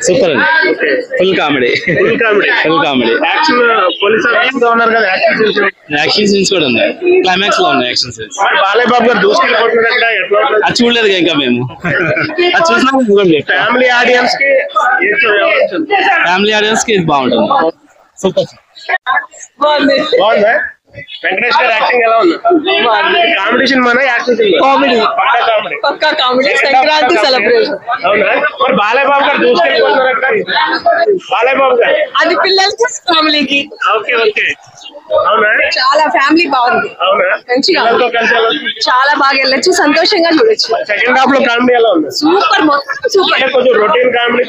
Super అండి, full comedy. Action scenes కూడా ఉన్నాయి, క్లైమాక్స్ లో ఉన్నాయి యాక్షన్ సీన్స్. బాలయ్య బాబు గారు దూసుకెళ్ళిపోతున్నారు, అది చూడలేదు ఇంకా మేము, అది చూసినా ఫ్యామిలీ ఆడియన్స్ కి ఇది బాగుంటుంది. సూపర్. బాగుందా? వెంకటేష్ గారు యాక్టింగ్ ఎలా ఉంది? కామెడీ సినిమానా యాక్షన్ సినిమా? కామెడీ, పక్కా కామెడీ. సంక్రాంతి సెలబ్రేషన్. అవునా? మరి బాలయ్య బాబు గారు దూసుకెళ్ళిపోతున్నారు, బాలయ్య బాబు గారు అది పిల్లలకి ఫ్యామిలీకి. Okay okay. అవునా? చాలా ఫ్యామిలీ బాగుంది. అవునా? మంచిగా చాలా బాగా వెళ్ళొచ్చు, సంతోషంగా చూడొచ్చు. సెకండ్ హాఫ్ లో కామెడీ ఎలా ఉంది? సూపర్, మొత్తం సూపర్. కొంచెం రొటీన్ కామెడీ,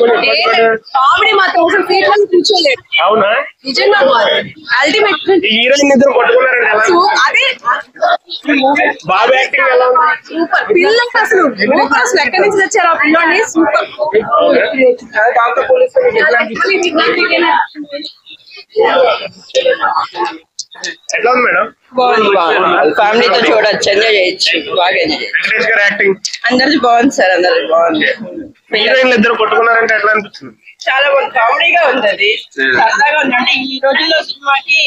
కామెడీ మాత్రం ఒకసారి థియేటర్ కూర్చోలేదు. అవునా? నిజంగా అల్టిమేట్. హీరోయిన్ ఇద్దరు కొట్టుకున్నారండి, అదే బాబు యాక్టింగ్ ఎలా ఉంది? సూపర్. పిల్లలకి అసలు ఎక్కడి నుంచి తెచ్చారు ఆ పిల్లని? సూపర్. ఎట్లా ఉంది మేడం? బాగుంది, బాగుంది. ఫ్యామిలీతో చూడొచ్చు, ఎంజాయ్ చేయొచ్చు, బాగా ఎంజాయ్. వెంకటేష్ గారు యాక్టింగ్ అందరిది బాగుంది సార్, అందరిది బాగుంది. హీరోయిన్లు ఇద్దరు కొట్టుకున్నారంటే ఎట్లా అనిపిస్తుంది? చాలా బాగుంది, కామెడీగా ఉంది, అది సరదాగా ఉంది. అంటే ఈ రోజుల్లో సినిమాకి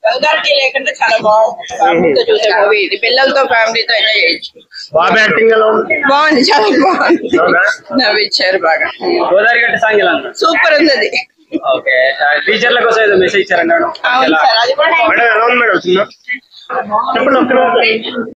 వల్గారిటీ లేకుండా చాలా బాగుంది. ఫ్యామిలీతో చూసే మూవీ ఇది, పిల్లలతో ఫ్యామిలీతో ఎంజాయ్ చేయొచ్చు. బాబు యాక్టింగ్ ఎలా ఉంది? బాగుంది, చాలా బాగుంది, నవ్విచ్చారు బాగా. గోదావరి గట్టి సాంగ్ ఎలా ఉంది? సూపర్ ఉంది అది. ఓకే, టీచర్ల కోసం ఏదో మెసేజ్ ఇచ్చారండి. అవును సార్, అది కూడా మేడం ఎలా ఉంది మేడం? చెప్పండి.